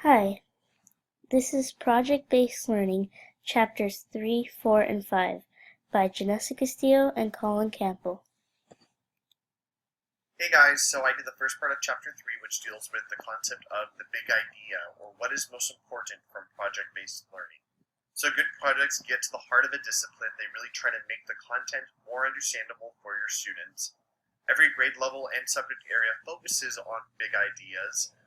Hi, this is Project-Based Learning, Chapters 3, 4, and 5 by Janessa Castillo and Colin Campbell. Hey guys, so I did the first part of Chapter 3, which deals with the concept of the big idea, or what is most important from project-based learning. So good projects get to the heart of a discipline. They really try to make the content more understandable for your students. Every grade level and subject area focuses on big ideas.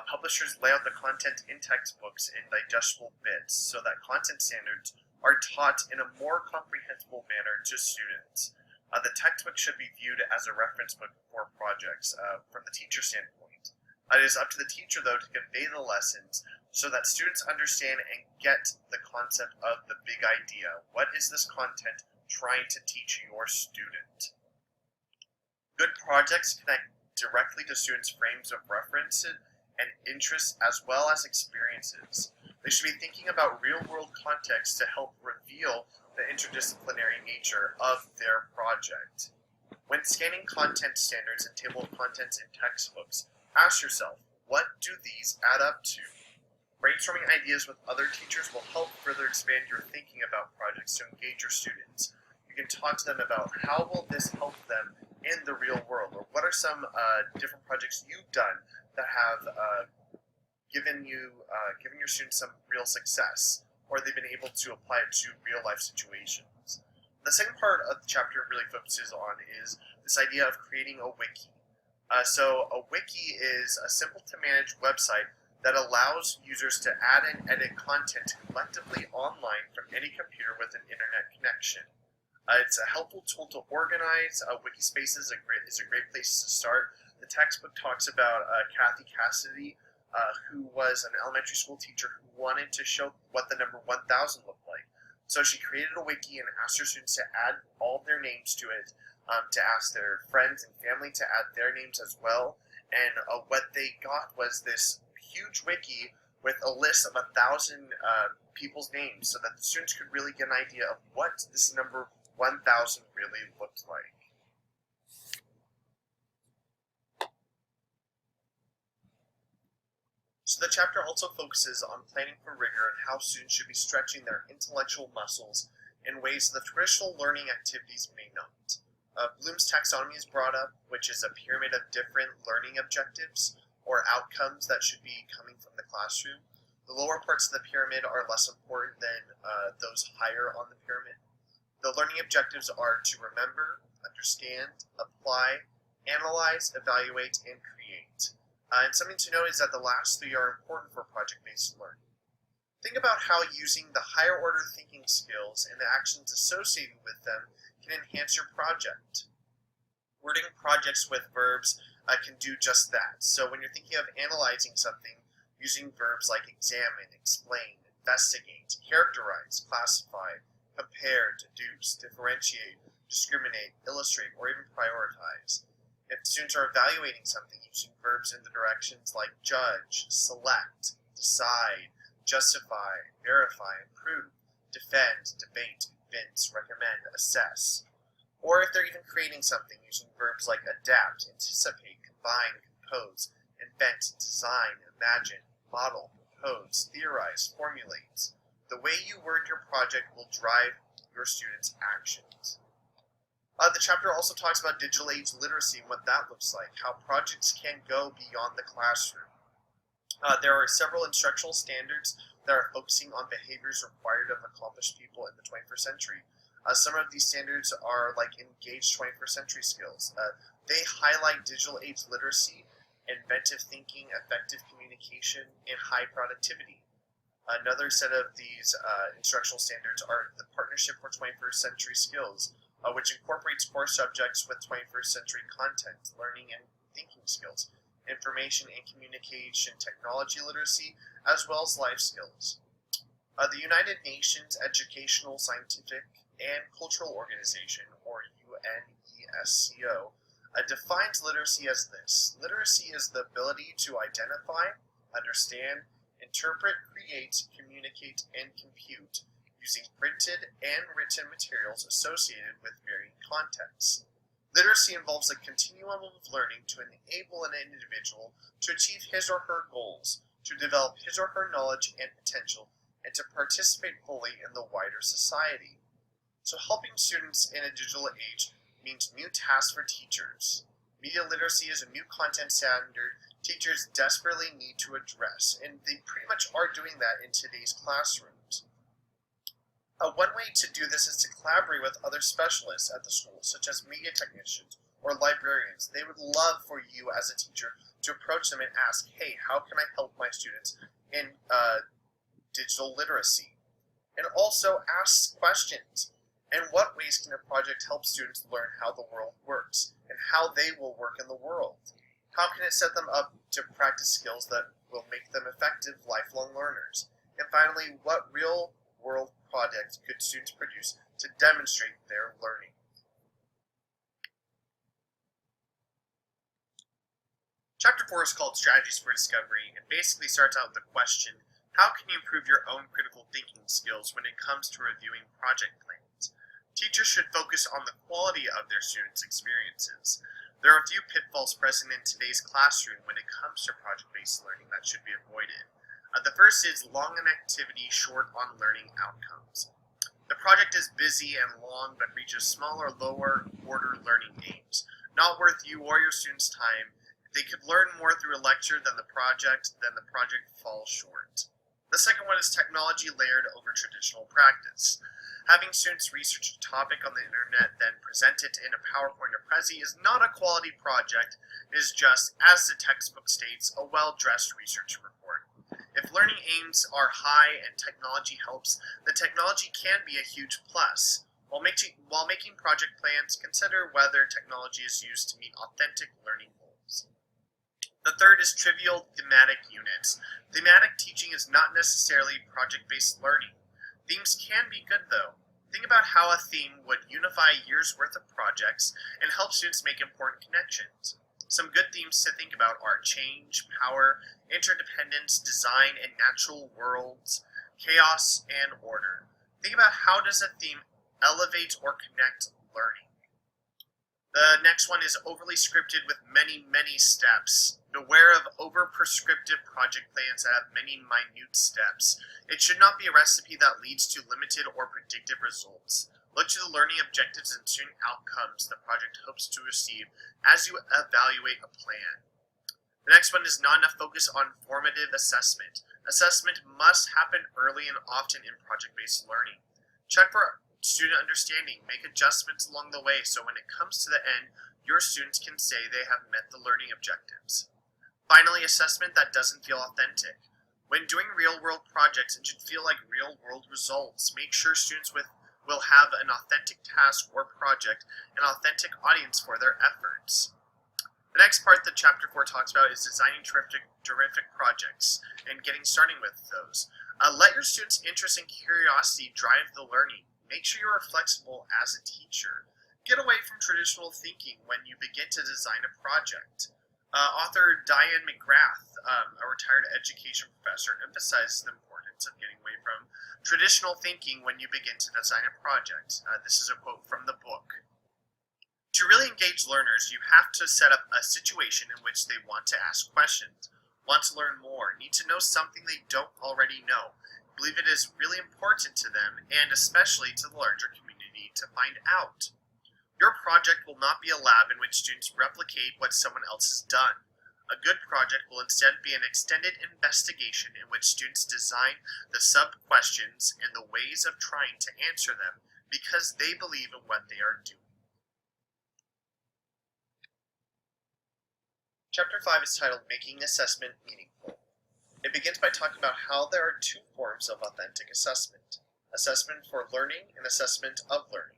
Publishers lay out the content in textbooks in digestible bits so that content standards are taught in a more comprehensible manner to students. The textbook should be viewed as a reference book for projects from the teacher standpoint. It is up to the teacher, though, to convey the lessons so that students understand and get the concept of the big idea. What is this content trying to teach your student? Good projects connect directly to students' frames of reference and interests as well as experiences. They should be thinking about real-world context to help reveal the interdisciplinary nature of their project. When scanning content standards and table of contents in textbooks, ask yourself, what do these add up to? Brainstorming ideas with other teachers will help further expand your thinking about projects to engage your students. You can talk to them about how will this help them in the real world, or what are some different projects you've done that have given your students some real success, or they've been able to apply it to real life situations. The second part of the chapter really focuses on is this idea of creating a wiki. So a wiki is a simple to manage website that allows users to add and edit content collectively online from any computer with an internet connection. It's a helpful tool to organize. Wikispace is a great place to start. The textbook talks about Kathy Cassidy, who was an elementary school teacher who wanted to show what the number 1000 looked like. So she created a wiki and asked her students to add all their names to it, to ask their friends and family to add their names as well. And what they got was this huge wiki with a list of 1,000 people's names, so that the students could really get an idea of what this number 1000 really looked like. So the chapter also focuses on planning for rigor and how students should be stretching their intellectual muscles in ways that traditional learning activities may not. Bloom's taxonomy is brought up, which is a pyramid of different learning objectives or outcomes that should be coming from the classroom. The lower parts of the pyramid are less important than those higher on the pyramid. The learning objectives are to remember, understand, apply, analyze, evaluate, and create. And something to know is that the last three are important for project-based learning. Think about how using the higher order thinking skills and the actions associated with them can enhance your project. Wording projects with verbs can do just that. So when you're thinking of analyzing something, using verbs like examine, explain, investigate, characterize, classify, compare, deduce, differentiate, discriminate, illustrate, or even prioritize. If students are evaluating something, using verbs in the directions like judge, select, decide, justify, verify, approve, defend, debate, convince, recommend, assess. Or if they're even creating something, using verbs like adapt, anticipate, combine, compose, invent, design, imagine, model, propose, theorize, formulate. The way you word your project will drive your students' actions. The chapter also talks about digital age literacy and what that looks like, how projects can go beyond the classroom. There are several instructional standards that are focusing on behaviors required of accomplished people in the 21st century. Some of these standards are like engaged 21st century skills. They highlight digital age literacy, inventive thinking, effective communication, and high productivity. Another set of these instructional standards are the Partnership for 21st Century Skills, which incorporates core subjects with 21st century content, learning and thinking skills, information and communication technology literacy, as well as life skills. The United Nations Educational, Scientific, and Cultural Organization, or UNESCO, defines literacy as this. Literacy is the ability to identify, understand, interpret, create, communicate, and compute using printed and written materials associated with varying contexts. Literacy involves a continuum of learning to enable an individual to achieve his or her goals, to develop his or her knowledge and potential, and to participate fully in the wider society. So helping students in a digital age means new tasks for teachers. Media literacy is a new content standard teachers desperately need to address, and they pretty much are doing that in today's classrooms. One way to do this is to collaborate with other specialists at the school, such as media technicians or librarians. They would love for you as a teacher to approach them and ask, hey, how can I help my students in digital literacy? And also ask questions. In what ways can a project help students learn how the world works and how they will work in the world? How can it set them up to practice skills that will make them effective lifelong learners? And finally, what real-world projects could students produce to demonstrate their learning? Chapter 4 is called Strategies for Discovery, and basically starts out with the question, how can you improve your own critical thinking skills when it comes to reviewing project plans? Teachers should focus on the quality of their students' experiences. There are a few pitfalls present in today's classroom when it comes to project-based learning that should be avoided. The first is long on activity, short on learning outcomes. The project is busy and long, but reaches smaller, lower-order learning aims. Not worth you or your students' time. If they could learn more through a lecture than the project falls short. The second one is technology layered over traditional practice. Having students research a topic on the internet, then present it in a PowerPoint or Prezi is not a quality project. It is just, as the textbook states, a well-dressed research report. If learning aims are high and technology helps, the technology can be a huge plus. While making project plans, consider whether technology is used to meet authentic learning goals. The third is trivial thematic units. Thematic teaching is not necessarily project-based learning. Themes can be good though. Think about how a theme would unify a year's worth of projects and help students make important connections. Some good themes to think about are change, power, interdependence, design and natural worlds, chaos, and order. Think about how does a theme elevate or connect learning. The next one is overly scripted with many steps. Beware of over-prescriptive project plans that have many minute steps. It should not be a recipe that leads to limited or predictive results. Look to the learning objectives and student outcomes the project hopes to receive as you evaluate a plan. The next one is not enough focus on formative assessment. Assessment must happen early and often in project-based learning. Check for student understanding, make adjustments along the way so when it comes to the end, your students can say they have met the learning objectives. Finally, assessment that doesn't feel authentic. When doing real-world projects, it should feel like real-world results. Make sure students will have an authentic task or project, an authentic audience for their efforts. The next part that Chapter 4 talks about is designing terrific projects and getting started with those. Let your students' interest and curiosity drive the learning. Make sure you are flexible as a teacher. Get away from traditional thinking when you begin to design a project. Author Diane McGrath, a retired education professor, emphasizes the importance of getting away from traditional thinking when you begin to design a project. This is a quote from the book. To really engage learners, you have to set up a situation in which they want to ask questions, want to learn more, need to know something they don't already know, believe it is really important to them, and especially to the larger community to find out. Your project will not be a lab in which students replicate what someone else has done. A good project will instead be an extended investigation in which students design the sub-questions and the ways of trying to answer them because they believe in what they are doing. Chapter 5 is titled Making Assessment Meaningful. It begins by talking about how there are two forms of authentic assessment: assessment for learning and assessment of learning.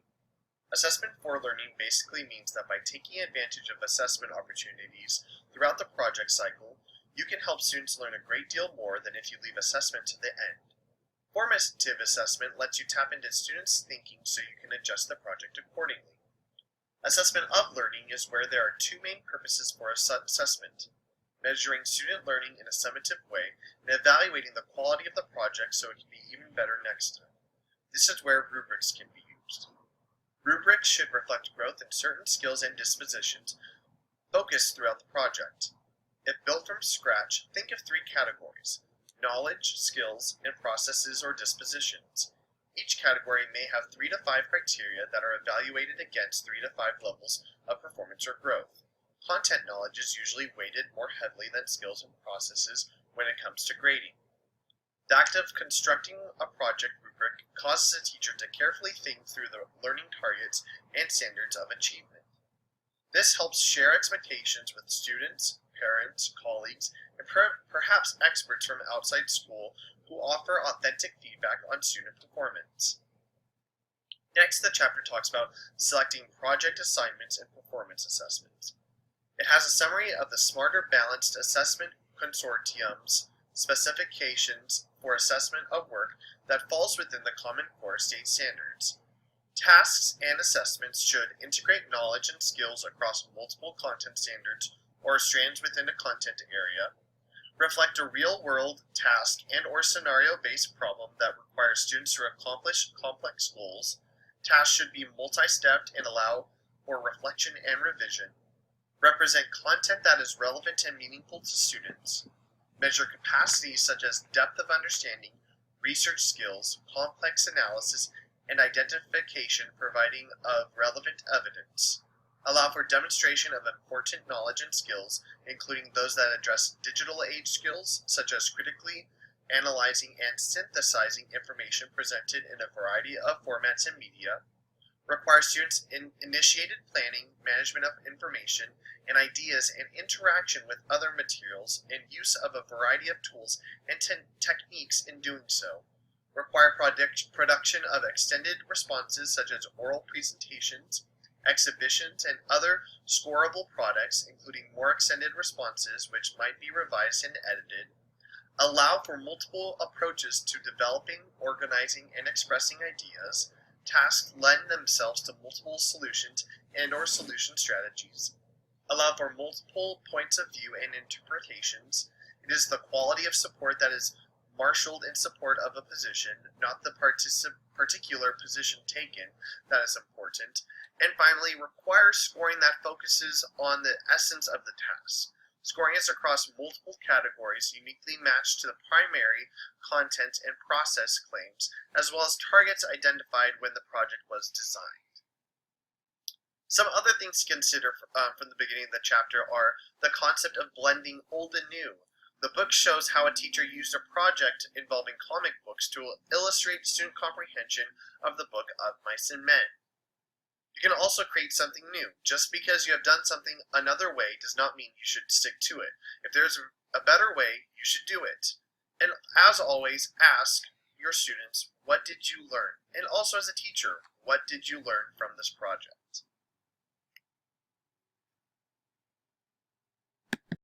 Assessment for learning basically means that by taking advantage of assessment opportunities throughout the project cycle, you can help students learn a great deal more than if you leave assessment to the end. Formative assessment lets you tap into students' thinking so you can adjust the project accordingly. Assessment of learning is where there are two main purposes for assessment: measuring student learning in a summative way and evaluating the quality of the project so it can be even better next time. This is where rubrics can be used. Rubrics should reflect growth in certain skills and dispositions focused throughout the project. If built from scratch, think of three categories: knowledge, skills, and processes or dispositions. Each category may have 3 to 5 criteria that are evaluated against 3 to 5 levels of performance or growth. Content knowledge is usually weighted more heavily than skills and processes when it comes to grading. The act of constructing a project rubric causes a teacher to carefully think through the learning targets and standards of achievement. This helps share expectations with students, parents, colleagues, and perhaps experts from outside school who offer authentic feedback on student performance. Next, the chapter talks about selecting project assignments and performance assessments. It has a summary of the Smarter Balanced Assessment Consortium's specifications for assessment of work that falls within the Common Core state standards. Tasks and assessments should integrate knowledge and skills across multiple content standards or strands within a content area, reflect a real-world task and or scenario-based problem that requires students to accomplish complex goals. Tasks should be multi-stepped and allow for reflection and revision, represent content that is relevant and meaningful to students, measure capacities such as depth of understanding, research skills, complex analysis, and identification providing of relevant evidence. Allow for demonstration of important knowledge and skills, including those that address digital age skills, such as critically analyzing and synthesizing information presented in a variety of formats and media. Require students initiated planning, management of information and ideas, and interaction with other materials, and use of a variety of tools and techniques in doing so. Require production of extended responses such as oral presentations, exhibitions, and other scoreable products, including more extended responses which might be revised and edited. Allow for multiple approaches to developing, organizing, and expressing ideas. Tasks lend themselves to multiple solutions and or solution strategies. Allow for multiple points of view and interpretations. It is the quality of support that is marshaled in support of a position, not the particular position taken, that is important. And finally, require scoring that focuses on the essence of the task. Scoring is across multiple categories uniquely matched to the primary content and process claims, as well as targets identified when the project was designed. Some other things to consider from the beginning of the chapter are the concept of blending old and new. The book shows how a teacher used a project involving comic books to illustrate student comprehension of the book of Mice and Men. You can also create something new. Just because you have done something another way does not mean you should stick to it. If there's a better way, you should do it. And as always, ask your students, what did you learn? And also as a teacher, what did you learn from this project?